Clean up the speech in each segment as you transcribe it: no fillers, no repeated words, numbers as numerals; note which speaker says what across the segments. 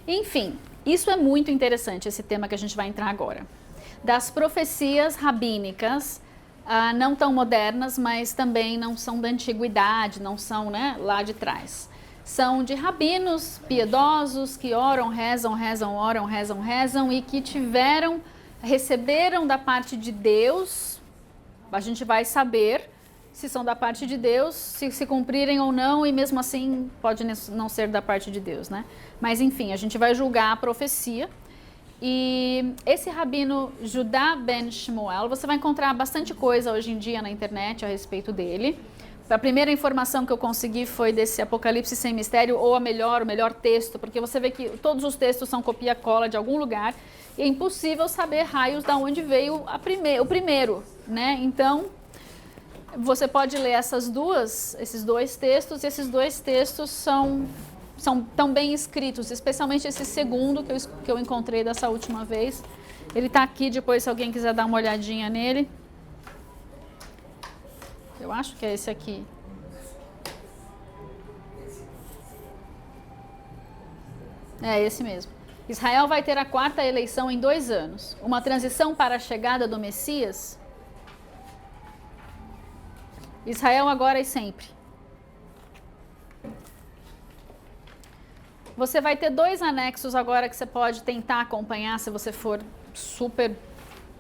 Speaker 1: Enfim, isso é muito interessante, esse tema que a gente vai entrar agora. Das profecias rabínicas, não tão modernas, mas também não são da antiguidade, não são, né, lá de trás. São de rabinos piedosos que oram, rezam, oram, rezam e que receberam da parte de Deus. A gente vai saber se são da parte de Deus, se cumprirem ou não, e mesmo assim pode não ser da parte de Deus, né? Mas enfim, a gente vai julgar a profecia. E esse rabino Judá ben Shmuel, você vai encontrar bastante coisa hoje em dia na internet a respeito dele. A primeira informação que eu consegui foi desse Apocalipse Sem Mistério, ou o melhor texto, porque você vê que todos os textos são copia-cola de algum lugar, e é impossível saber raios de onde veio o primeiro, né? Então, você pode ler esses dois textos, e esses dois textos são tão bem escritos, especialmente esse segundo que eu encontrei dessa última vez. Ele está aqui, depois se alguém quiser dar uma olhadinha nele. Eu acho que é esse aqui. É esse mesmo. Israel vai ter a 4ª eleição em 2 anos. Uma transição para a chegada do Messias. Israel agora e sempre. Você vai ter 2 anexos agora que você pode tentar acompanhar se você for super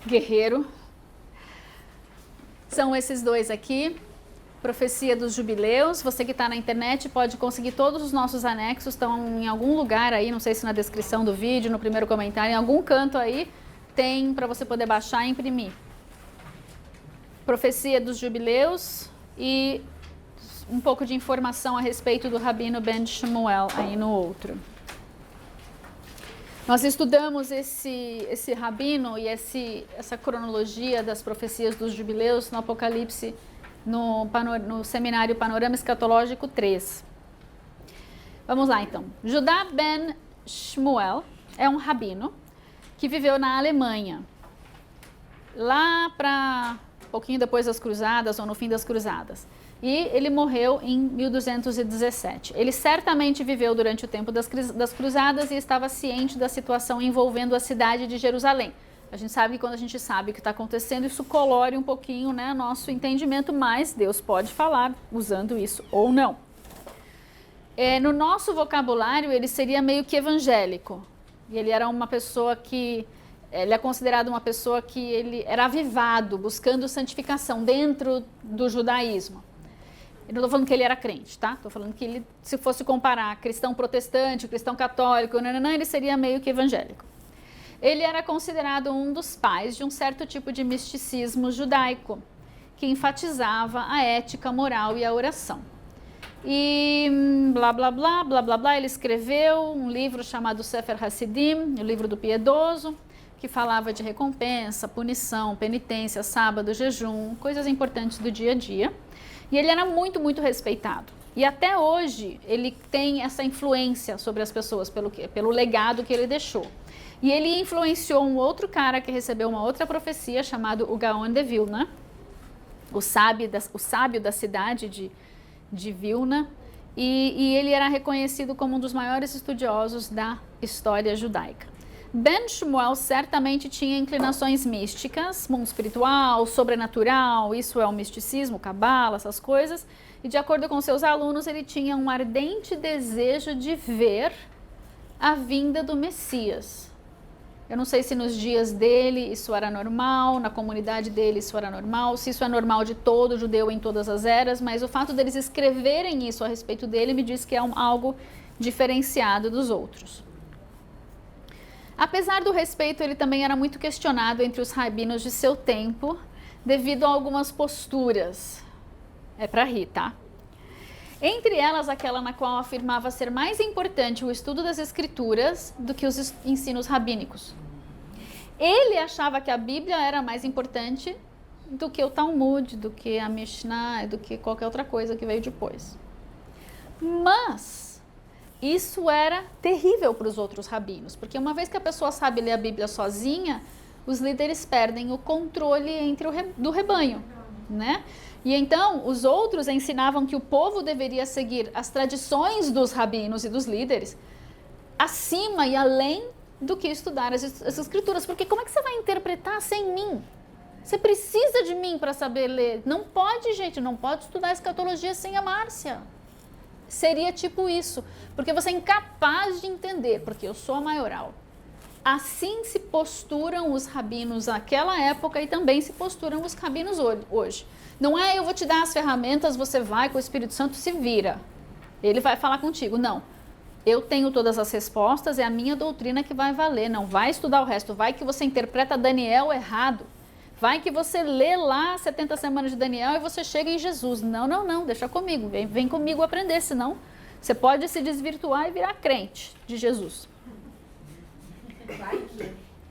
Speaker 1: guerreiro. São esses 2 aqui, Profecia dos Jubileus. Você que está na internet pode conseguir todos os nossos anexos, estão em algum lugar aí, não sei se na descrição do vídeo, no primeiro comentário, em algum canto aí, tem para você poder baixar e imprimir. Profecia dos Jubileus e um pouco de informação a respeito do Rabino Ben Shmuel aí no outro. Nós estudamos esse rabino e essa cronologia das profecias dos jubileus no Apocalipse, no seminário Panorama Escatológico 3. Vamos lá então. Judá ben Shmuel é um rabino que viveu na Alemanha, lá para um pouquinho depois das cruzadas ou no fim das cruzadas. E ele morreu em 1217. Ele certamente viveu durante o tempo das cruzadas e estava ciente da situação envolvendo a cidade de Jerusalém. A gente sabe que quando a gente sabe o que está acontecendo, isso colore um pouquinho, né, nosso entendimento, mas Deus pode falar usando isso ou não. No nosso vocabulário, ele seria meio que evangélico. E ele era uma pessoa que... Ele é considerado uma pessoa que ele era avivado, buscando santificação dentro do judaísmo. Eu não estou falando que ele era crente, tá? Estou falando que ele, se fosse comparar cristão protestante, cristão católico, ele seria meio que evangélico. Ele era considerado um dos pais de um certo tipo de misticismo judaico, que enfatizava a ética, moral e a oração. E blá, blá, blá, blá, blá, blá, ele escreveu um livro chamado Sefer Hasidim, o livro do piedoso, que falava de recompensa, punição, penitência, sábado, jejum, coisas importantes do dia a dia. E ele era muito, muito respeitado. E até hoje ele tem essa influência sobre as pessoas pelo legado que ele deixou. E ele influenciou um outro cara que recebeu uma outra profecia chamado o Gaon de Vilna, o sábio da cidade de Vilna. E ele era reconhecido como um dos maiores estudiosos da história judaica. Ben Shmuel certamente tinha inclinações místicas, mundo espiritual, sobrenatural, isso é o misticismo, cabala, essas coisas. E de acordo com seus alunos, ele tinha um ardente desejo de ver a vinda do Messias. Eu não sei se nos dias dele isso era normal, na comunidade dele isso era normal, se isso é normal de todo judeu em todas as eras, mas o fato deles escreverem isso a respeito dele me diz que é algo diferenciado dos outros. Apesar do respeito, ele também era muito questionado entre os rabinos de seu tempo, devido a algumas posturas. É para rir, tá? Entre elas, aquela na qual afirmava ser mais importante o estudo das escrituras do que os ensinos rabínicos. Ele achava que a Bíblia era mais importante do que o Talmud, do que a Mishnah, do que qualquer outra coisa que veio depois. Mas isso era terrível para os outros rabinos, porque uma vez que a pessoa sabe ler a Bíblia sozinha, os líderes perdem o controle do rebanho, né? E então os outros ensinavam que o povo deveria seguir as tradições dos rabinos e dos líderes, acima e além do que estudar as escrituras. Porque como é que você vai interpretar sem mim? Você precisa de mim para saber ler. Não pode, gente, não pode estudar escatologia sem a Márcia. Seria tipo isso, porque você é incapaz de entender, porque eu sou a maioral. Assim se posturam os rabinos naquela época e também se posturam os rabinos hoje. Não é eu vou te dar as ferramentas, você vai com o Espírito Santo, se vira. Ele vai falar contigo. Não, eu tenho todas as respostas, é a minha doutrina que vai valer. Não vai estudar o resto, vai que você interpreta Daniel errado. Vai que você lê lá 70 semanas de Daniel e você chega em Jesus. Não, não, não, deixa comigo, vem comigo aprender, senão você pode se desvirtuar e virar crente de Jesus.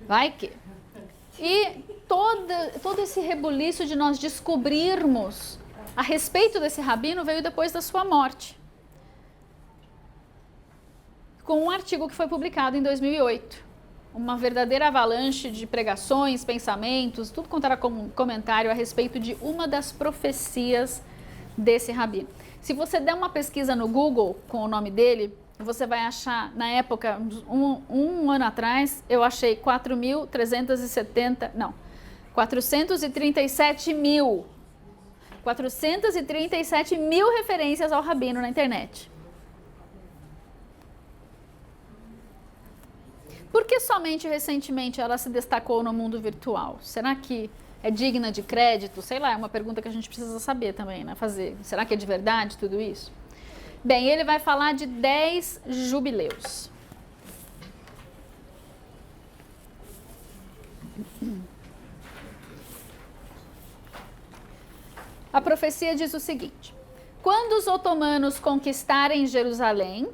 Speaker 1: Vai que. E todo esse rebuliço de nós descobrirmos a respeito desse rabino veio depois da sua morte. Com um artigo que foi publicado em 2008. Uma verdadeira avalanche de pregações, pensamentos, tudo quanto era comentário a respeito de uma das profecias desse rabino. Se você der uma pesquisa no Google com o nome dele, você vai achar, na época, um ano atrás, eu achei 437 mil referências ao rabino na internet. Por que somente recentemente ela se destacou no mundo virtual? Será que é digna de crédito? Sei lá, é uma pergunta que a gente precisa saber também, né? Fazer. Será que é de verdade tudo isso? Bem, ele vai falar de 10 jubileus. A profecia diz o seguinte: quando os otomanos conquistarem Jerusalém,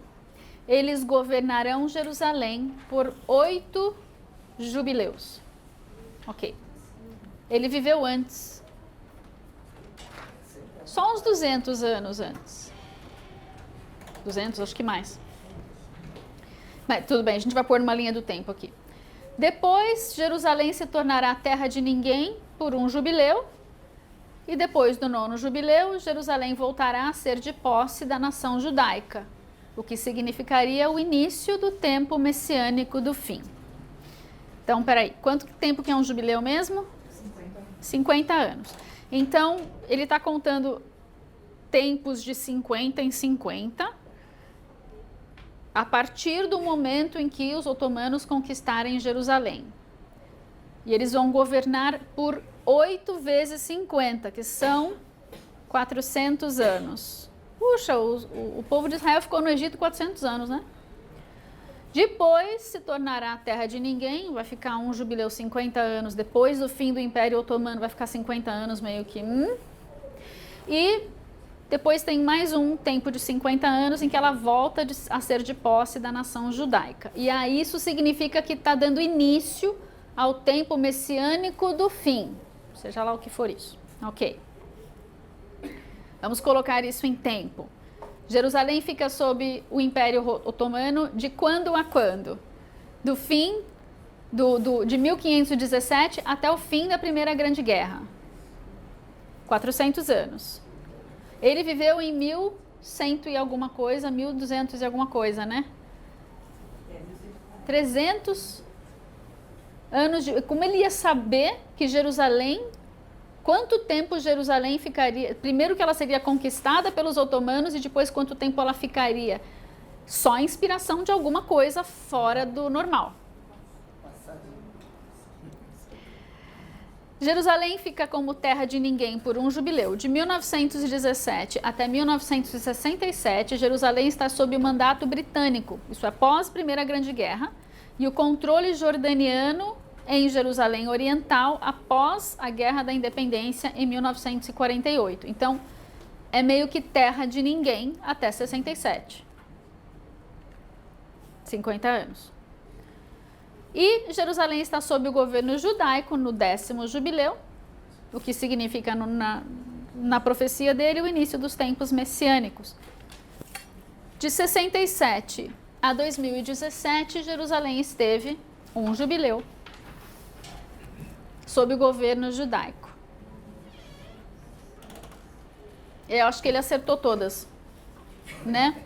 Speaker 1: eles governarão Jerusalém por 8 jubileus. Ok. Ele viveu antes. Só uns 200 anos antes. 200, acho que mais. Mas tudo bem, a gente vai pôr numa linha do tempo aqui. Depois, Jerusalém se tornará terra de ninguém por um jubileu. E depois do 9º jubileu, Jerusalém voltará a ser de posse da nação judaica, o que significaria o início do tempo messiânico do fim. Então, peraí, quanto tempo que é um jubileu mesmo? 50 anos. Então, ele está contando tempos de 50 em 50, a partir do momento em que os otomanos conquistarem Jerusalém. E eles vão governar por 8 vezes 50, que são 400 anos. Puxa, o povo de Israel ficou no Egito 400 anos, né? Depois se tornará terra de ninguém, vai ficar um jubileu 50 anos. Depois do fim do Império Otomano, vai ficar 50 anos meio que... E depois tem mais um tempo de 50 anos em que ela volta a ser de posse da nação judaica. E aí isso significa que está dando início ao tempo messiânico do fim, seja lá o que for isso. Ok. Vamos colocar isso em tempo. Jerusalém fica sob o Império Otomano de quando a quando? Do fim de 1517 até o fim da Primeira Grande Guerra. 400 anos. Ele viveu em 1100 e alguma coisa, 1200 e alguma coisa, né? 300 anos de... Como ele ia saber que Jerusalém... Quanto tempo Jerusalém ficaria... Primeiro que ela seria conquistada pelos otomanos e depois quanto tempo ela ficaria? Só a inspiração de alguma coisa fora do normal. Jerusalém fica como terra de ninguém por um jubileu. De 1917 até 1967, Jerusalém está sob o mandato britânico. Isso é pós Primeira Grande Guerra. E o controle jordaniano em Jerusalém Oriental após a Guerra da Independência em 1948. Então, é meio que terra de ninguém até 67. 50 anos. E Jerusalém está sob o governo judaico no 10º jubileu, o que significa na profecia dele o início dos tempos messiânicos. De 67 a 2017, Jerusalém esteve um jubileu sob o governo judaico. Eu acho que ele acertou todas, né?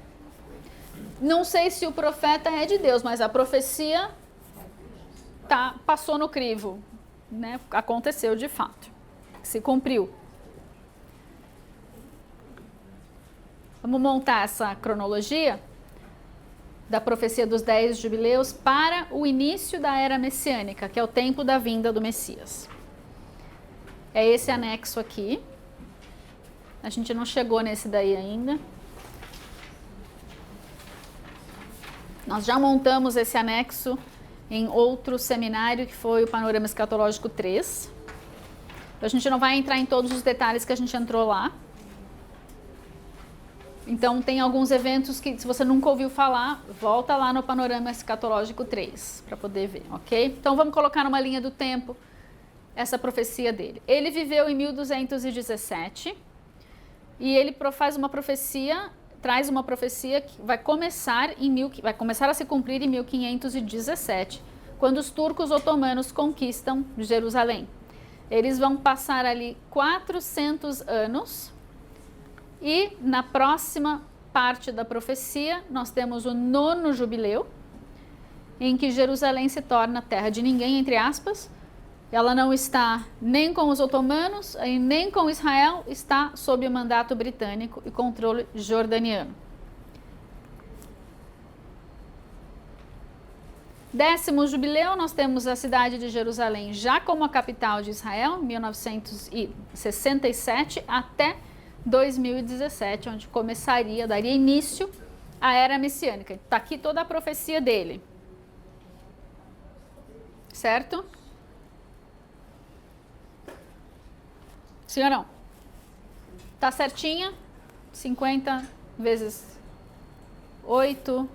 Speaker 1: Não sei se o profeta é de Deus, mas a profecia passou no crivo, né? Aconteceu de fato, se cumpriu. Vamos montar essa cronologia da profecia dos 10 jubileus para o início da era messiânica, que é o tempo da vinda do Messias. É esse anexo aqui. A gente não chegou nesse daí ainda. Nós já montamos esse anexo em outro seminário, que foi o Panorama Escatológico 3. A gente não vai entrar em todos os detalhes que a gente entrou lá. Então, tem alguns eventos que, se você nunca ouviu falar, volta lá no Panorama Escatológico 3, para poder ver, ok? Então, vamos colocar numa linha do tempo essa profecia dele. Ele viveu em 1217 e ele traz uma profecia que vai começar a se cumprir em 1517, quando os turcos otomanos conquistam Jerusalém. Eles vão passar ali 400 anos. E na próxima parte da profecia, nós temos o 9º jubileu, em que Jerusalém se torna terra de ninguém, entre aspas. Ela não está nem com os otomanos, nem com Israel, está sob o mandato britânico e controle jordaniano. 10º jubileu, nós temos a cidade de Jerusalém já como a capital de Israel, 1967 até 2017, onde daria início à era messiânica. Está aqui toda a profecia dele. Certo? Sim ou não? Tá certinha? 50 vezes 8,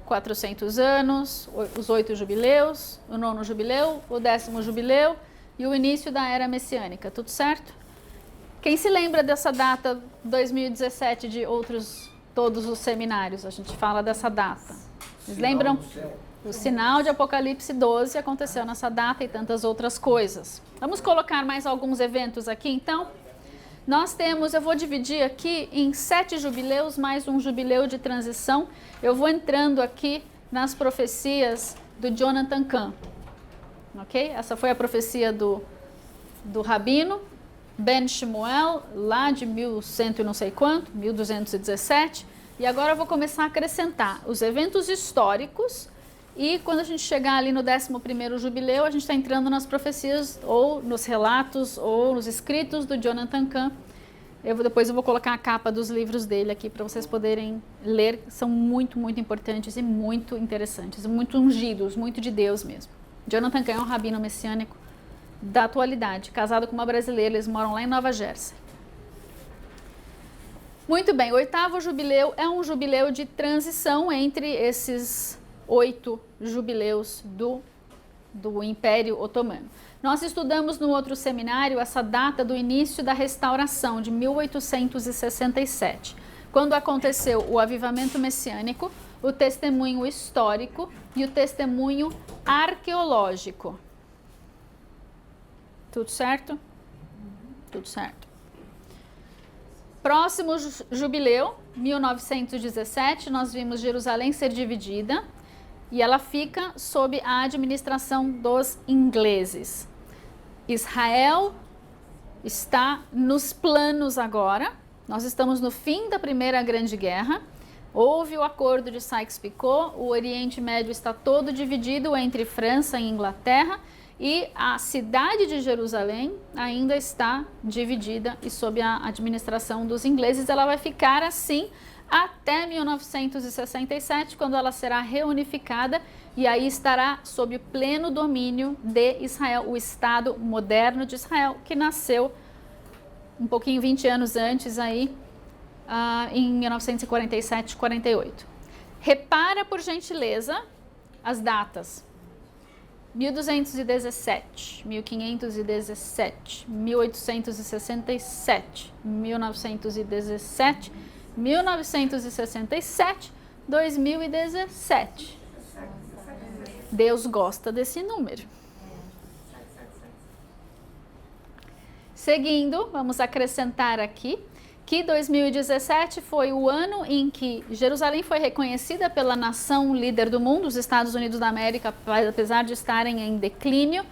Speaker 1: 400 anos, os 8 jubileus, o 9º jubileu, o 10º jubileu e o início da era messiânica. Tudo certo? Quem se lembra dessa data 2017 de todos os seminários? A gente fala dessa data. Vocês lembram? O sinal de Apocalipse 12 aconteceu nessa data e tantas outras coisas. Vamos colocar mais alguns eventos aqui, então? Eu vou dividir aqui em 7 jubileus, mais um jubileu de transição. Eu vou entrando aqui nas profecias do Jonathan Cahn. Ok? Essa foi a profecia do Rabino Ben Shemuel, lá de 1100 e não sei quanto, 1217. E agora eu vou começar a acrescentar os eventos históricos. E quando a gente chegar ali no 11º jubileu, a gente está entrando nas profecias, ou nos relatos, ou nos escritos do Jonathan Cahn. Depois eu vou colocar a capa dos livros dele aqui para vocês poderem ler. São muito, muito importantes e muito interessantes, muito ungidos, muito de Deus mesmo. Jonathan Cahn é um rabino messiânico da atualidade, casado com uma brasileira, eles moram lá em Nova Jersey. Muito bem, o 8º jubileu é um jubileu de transição entre esses 8 jubileus do Império Otomano. Nós estudamos no outro seminário essa data do início da restauração, de 1867, quando aconteceu o avivamento messiânico, o testemunho histórico e o testemunho arqueológico. Tudo certo? Tudo certo. Próximo jubileu, 1917, nós vimos Jerusalém ser dividida e ela fica sob a administração dos ingleses. Israel está nos planos agora. Nós estamos no fim da Primeira Grande Guerra. Houve o acordo de Sykes-Picot, o Oriente Médio está todo dividido entre França e Inglaterra. E a cidade de Jerusalém ainda está dividida e sob a administração dos ingleses. Ela vai ficar assim até 1967, quando ela será reunificada e aí estará sob o pleno domínio de Israel, o Estado moderno de Israel, que nasceu um pouquinho, 20 anos antes aí, em 1947, 48. Repara, por gentileza, as datas. 1217, 1517, 1867, 1917, 1967, 2017. Deus gosta desse número. Seguindo, vamos acrescentar aqui que 2017 foi o ano em que Jerusalém foi reconhecida pela nação líder do mundo, os Estados Unidos da América, apesar de estarem em declínio,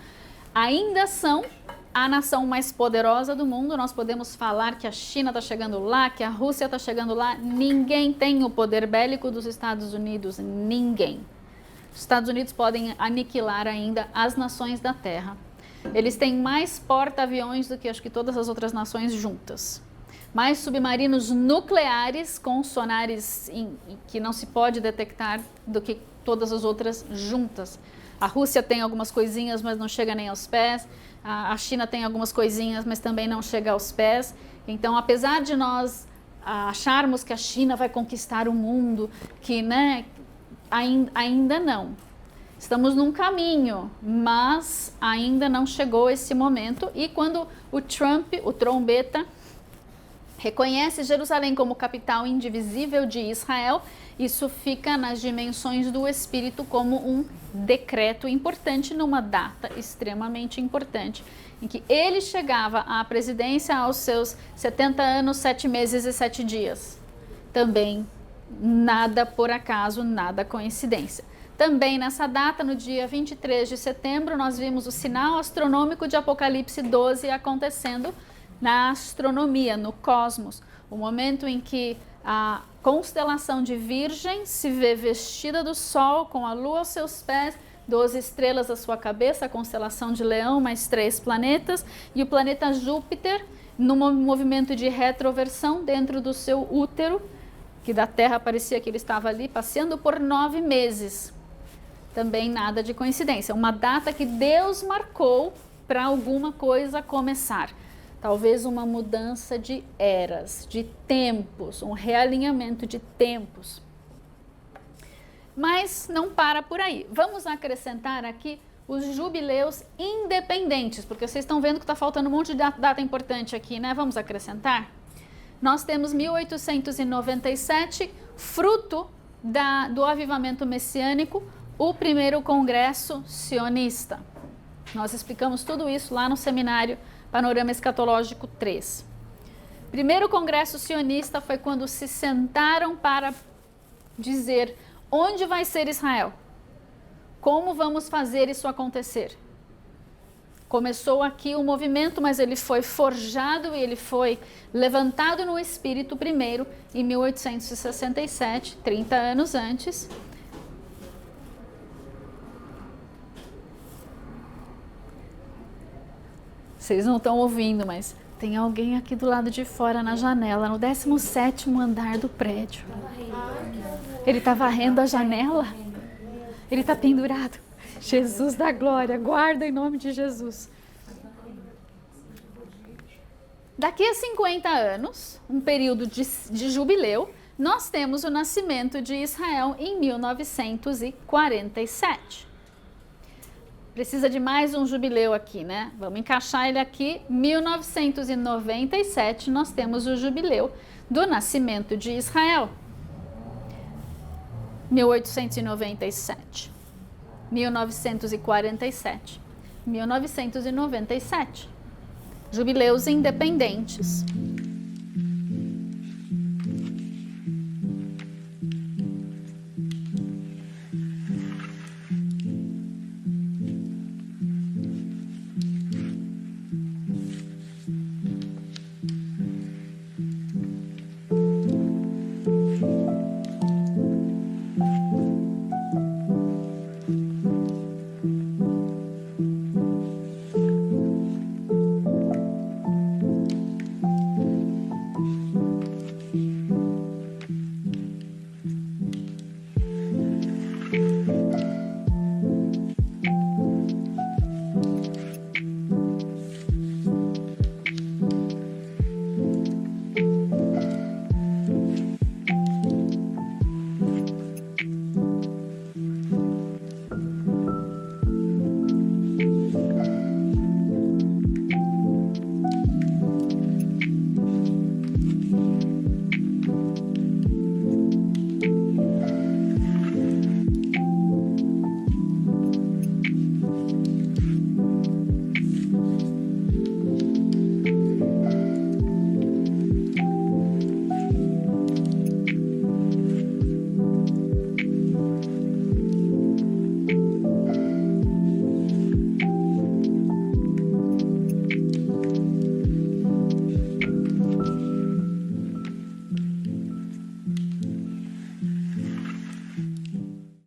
Speaker 1: ainda são a nação mais poderosa do mundo. Nós podemos falar que a China está chegando lá, que a Rússia está chegando lá. Ninguém tem o poder bélico dos Estados Unidos, ninguém. Os Estados Unidos podem aniquilar ainda as nações da Terra. Eles têm mais porta-aviões do que acho que todas as outras nações juntas. Mais submarinos nucleares com sonares que não se pode detectar do que todas as outras juntas. A Rússia tem algumas coisinhas, mas não chega nem aos pés. A China tem algumas coisinhas, mas também não chega aos pés. Então, apesar de nós acharmos que a China vai conquistar o mundo, que, né, ainda não. Estamos num caminho, mas ainda não chegou esse momento. E quando o Trump, o trombeta, reconhece Jerusalém como capital indivisível de Israel, isso fica nas dimensões do Espírito como um decreto importante numa data extremamente importante, em que ele chegava à presidência aos seus 70 anos, 7 meses e 7 dias. Também nada por acaso, nada coincidência. Também nessa data, no dia 23 de setembro, nós vimos o sinal astronômico de Apocalipse 12 acontecendo na astronomia, no cosmos, o momento em que a constelação de Virgem se vê vestida do Sol, com a Lua aos seus pés, 12 estrelas à sua cabeça, a constelação de Leão, mais 3 planetas, e o planeta Júpiter, no movimento de retroversão dentro do seu útero, que da Terra parecia que ele estava ali, passeando por 9 meses. Também nada de coincidência, uma data que Deus marcou para alguma coisa começar. Talvez uma mudança de eras, de tempos, um realinhamento de tempos. Mas não para por aí. Vamos acrescentar aqui os jubileus independentes, porque vocês estão vendo que está faltando um monte de data importante aqui, né? Vamos acrescentar? Nós temos 1897, fruto do avivamento messiânico, o primeiro congresso sionista. Nós explicamos tudo isso lá no seminário Panorama Escatológico 3. Primeiro congresso sionista foi quando se sentaram para dizer onde vai ser Israel, como vamos fazer isso acontecer. Começou aqui o movimento, mas ele foi forjado e ele foi levantado no espírito primeiro em 1867, 30 anos antes. Vocês não estão ouvindo, mas tem alguém aqui do lado de fora na janela, no 17º andar do prédio. Ele está varrendo a janela? Ele está pendurado. Jesus da glória, guarda em nome de Jesus. Daqui a 50 anos, um período de jubileu, nós temos o nascimento de Israel em 1947. Precisa de mais um jubileu aqui, né? Vamos encaixar ele aqui. 1997, nós temos o jubileu do nascimento de Israel. 1897, 1947, 1997. Jubileus independentes.